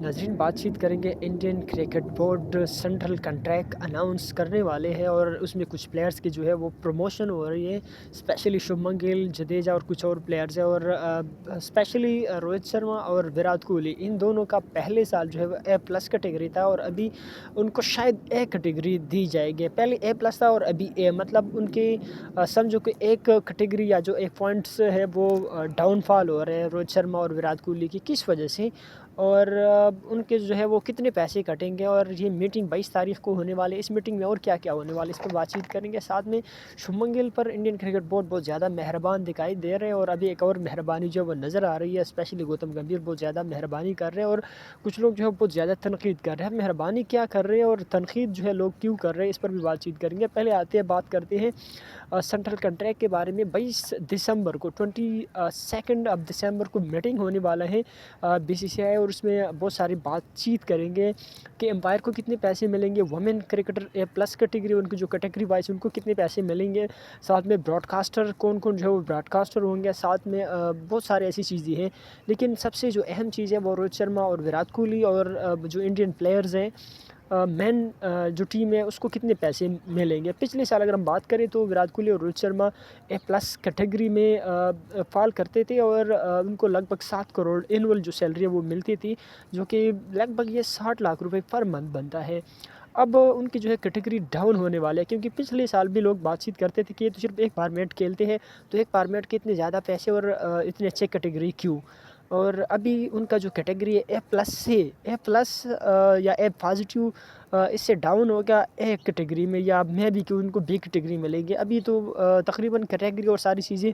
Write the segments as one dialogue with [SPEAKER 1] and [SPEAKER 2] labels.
[SPEAKER 1] नाज़रीन, बातचीत करेंगे Indian cricket board central contract announce करने वाले हैं और उसमें कुछ प्लेयर्स की जो है वो प्रमोशन हो रही है। स्पेशली शुभमन गिल, जडेजा और कुछ और प्लेयर्स हैं और स्पेशली रोहित शर्मा और विराट कोहली, इन दोनों का पहले साल जो है वो ए प्लस कैटेगरी था और अभी उनको शायद ए कैटेगरी दी जाएगी। पहले ए प्लस था और अभी ए, मतलब उनके समझो कि एक कैटेगरी या जो एक पॉइंट्स है वो डाउनफॉल हो रहे हैं रोहित शर्मा और विराट कोहली की, किस वजह से और उनके जो है वो कितने पैसे कटेंगे। और ये मीटिंग 22 तारीख को होने वाली है। इस मीटिंग में और क्या क्या होने वाला है इस पर बातचीत करेंगे। साथ में शुभमन गिल पर इंडियन क्रिकेट बोर्ड बहुत ज़्यादा मेहरबान दिखाई दे रहे हैं और अभी एक और मेहरबानी जो वो नज़र आ रही है, स्पेशली गौतम गंभीर बहुत ज़्यादा मेहरबानी कर रहे हैं और कुछ लोग जो है बहुत ज़्यादा तनकीद कर रहे हैं। मेहरबानी क्या कर रहे हैं और तनकीद जो है लोग क्यों कर रहे हैं, इस पर भी बातचीत करेंगे। पहले आते हैं, बात करते हैं सेंट्रल कॉन्ट्रैक्ट के बारे में। 22 दिसंबर को 22 ऑफ दिसंबर को मीटिंग होने वाला है बीसीसीआई और उसमें बहुत सारी बातचीत करेंगे कि एम्पायर को कितने पैसे मिलेंगे, वुमेन क्रिकेटर ए प्लस कैटेगरी, उनकी जो कैटेगरी वाइज उनको कितने पैसे मिलेंगे, साथ में ब्रॉडकास्टर कौन कौन जो है वो ब्रॉडकास्टर होंगे, साथ में बहुत सारी ऐसी चीज़ें हैं। लेकिन सबसे जो अहम चीज़ है वो रोहित शर्मा और विराट कोहली और जो इंडियन प्लेयर्स हैं, मेन जो टीम है उसको कितने पैसे मिलेंगे। पिछले साल अगर हम बात करें तो विराट कोहली और रोहित शर्मा ए प्लस कैटेगरी में फॉल करते थे और उनको लगभग 7 करोड़ एनुअल जो सैलरी है वो मिलती थी, जो कि लगभग ये 60 लाख रुपए पर मंथ बनता है। अब उनकी जो है कैटेगरी डाउन होने वाले हैं, क्योंकि पिछले साल भी लोग बातचीत करते थे कि ये तो सिर्फ एक फॉर्मेट खेलते हैं, तो एक फॉर्मेट के इतने ज़्यादा पैसे और इतने अच्छे कैटेगरी क्यों। और अभी उनका जो कैटेगरी है ए प्लस से ए प्लस या ए पॉजिटिव, इससे डाउन हो गया ए कैटेगरी में, या मैं भी कि उनको बी कैटेगरी मिलेगी। अभी तो तकरीबन कैटेगरी और सारी चीज़ें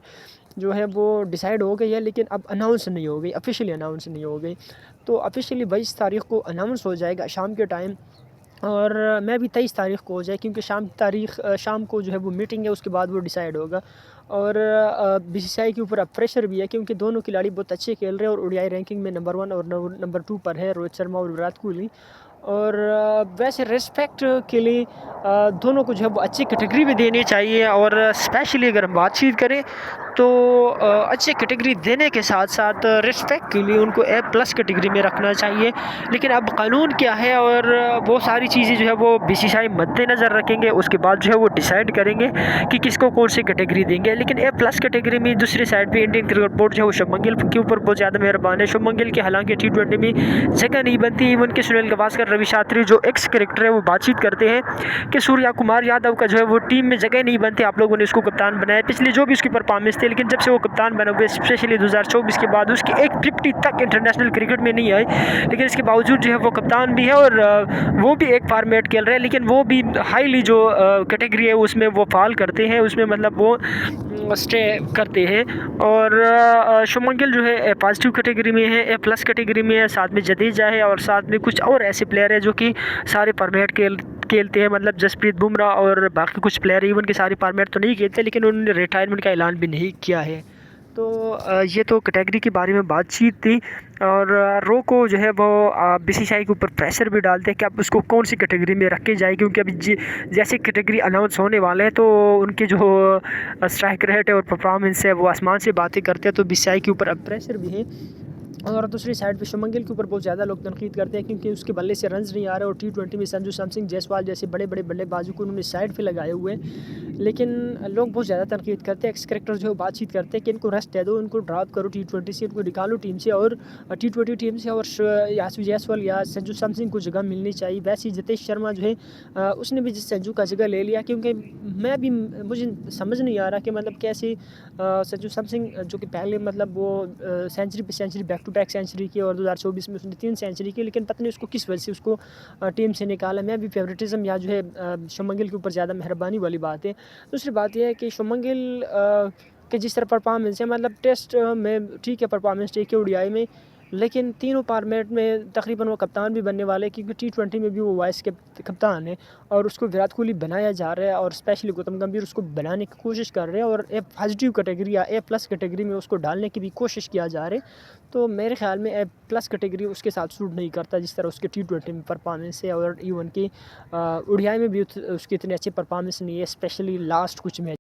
[SPEAKER 1] जो है वो डिसाइड हो गई है, लेकिन अब अनाउंस नहीं हो गई, ऑफिशियली अनाउंस नहीं हो गई। तो ऑफिशियली 22 तारीख को अनाउंस हो जाएगा शाम के टाइम, और मैं भी 23 तारीख को हो जाए, क्योंकि शाम को जो है वो मीटिंग है, उसके बाद वो डिसाइड होगा। और बीसीसीआई के ऊपर अब प्रेशर भी है, क्योंकि दोनों खिलाड़ी बहुत अच्छे खेल रहे हैं और ओडीआई रैंकिंग में नंबर 1 और नंबर 2 पर है रोहित शर्मा और विराट कोहली। और वैसे रिस्पेक्ट के लिए दोनों को जो है वो अच्छी कैटेगरी भी देनी चाहिए, और स्पेशली अगर हम बातचीत करें तो अच्छी कैटेगरी देने के साथ साथ रिस्पेक्ट के लिए उनको ए प्लस कैटेगरी में रखना चाहिए। लेकिन अब कानून क्या है और वो सारी चीज़ें जो है वो बीसीसीआई मद्देनज़र रखेंगे, उसके बाद जो है वो डिसाइड करेंगे कि किसको कौन सी कैटेगरी देंगे। लेकिन ए प्लस कैटेगरी में दूसरी साइड पे इंडियन क्रिकेट बोर्ड जो है वो शुभमन गिल के ऊपर बहुत ज़्यादा मेहरबान है। शुभमन गिल की हालांकि T20 में जगह नहीं बनती, इवन के सुनील गावस्कर, रवि शास्त्री जो एक्स क्रिकेटर है वो बातचीत करते हैं कि सूर्या कुमार यादव का जो है वो टीम में जगह नहीं बनती, आप लोगों ने इसको कप्तान बनाया। पिछले जो भी उसकी परफॉर्मेंस थी, लेकिन जब से वो कप्तान बना हुए स्पेशली 2024 के बाद उसकी एक 50 तक इंटरनेशनल क्रिकेट में नहीं आई, लेकिन इसके बावजूद जो है वो कप्तान भी है और वो भी एक फॉर्मेट खेल रहे हैं, लेकिन वो भी हाईली जो कैटेगरी है उसमें वो फॉल करते हैं, उसमें मतलब वो स्टे करते हैं। और शुभमन गिल जो है पॉजिटिव कैटेगरी में है, ए प्लस कैटेगरी में है, साथ में जडेजा है और साथ में कुछ और ऐसे प्लेयर हैं जो कि सारे फॉर्मेट खेलते हैं, मतलब जसप्रीत बुमराह और बाकी कुछ प्लेयर इवन के सारे फॉर्मेट तो नहीं खेलते, लेकिन उन्होंने रिटायरमेंट का ऐलान भी नहीं किया है। तो ये तो कैटेगरी के बारे में बातचीत थी। और रो को जो है वो बीसीसीआई के ऊपर प्रेशर भी डालते हैं कि अब उसको कौन सी कैटेगरी में रखे जाए, क्योंकि अभी जैसे कैटेगरी अनाउंस होने वाले हैं तो उनके जो स्ट्राइक रेट है और परफॉर्मेंस है वो आसमान से बातें करते हैं, तो बीसीसीआई के ऊपर अब प्रेशर भी है। और दूसरी साइड पे शुभमन गिल के ऊपर बहुत ज़्यादा लोग तनकीद करते हैं, क्योंकि उसके बल्ले से रन्स नहीं आ रहे और T20 में संजू सैमसन, जायसवाल जैसे बड़े बड़े बल्लेबाजों को उन्होंने साइड पे लगाए हुए हैं। लेकिन लोग बहुत ज़्यादा तनकीद करते हैं, एक्स क्रिकेटर जो बातचीत करते हैं कि इनको रेस्ट दे दो, इनको ड्रॉप करो T20 से, इनको निकालो टीम से और T20 टीम से, और यासु जायसवाल या संजू सैमसन को जगह मिलनी चाहिए। वैसे ही जितेश शर्मा जो है उसने भी संजू का जगह ले लिया, क्योंकि मुझे समझ नहीं आ रहा कि मतलब कैसे संजू सैमसन जो कि पहले मतलब वो सेंचुरी पे century back to back century की और 2024 में उसने 3 सेंचुरी की, लेकिन पता नहीं उसको किस वजह से उसको टीम से निकाला। मैं भी फेवरेटिज्म या जो है शुभमन गिल के ऊपर ज़्यादा मेहरबानी वाली बात है। दूसरी बात यह है कि शुभमन गिल के जिस तरह परफॉर्मेंस है, मतलब टेस्ट में ठीक है परफॉर्मेंस, ठीक है ओडीआई में, लेकिन तीनों फॉर्मेट में तकरीबन वो कप्तान भी बनने वाले, क्योंकि T20 में भी वो वाइस कप्तान है और उसको विराट कोहली बनाया जा रहा है, और स्पेशली गौतम गंभीर उसको बनाने की कोशिश कर रहे हैं और ए पॉजिटिव कैटेगरी या ए प्लस कैटेगरी में उसको डालने की भी कोशिश किया जा रहा है। तो मेरे ख्याल में ए प्लस कैटेगरी उसके साथ सूट नहीं करता, जिस तरह उसके T20 में परफॉर्मेंस है, और इवन की ओडीआई में भी उसकी इतनी अच्छी परफॉर्मेंस नहीं है, स्पेशली लास्ट कुछ मैच।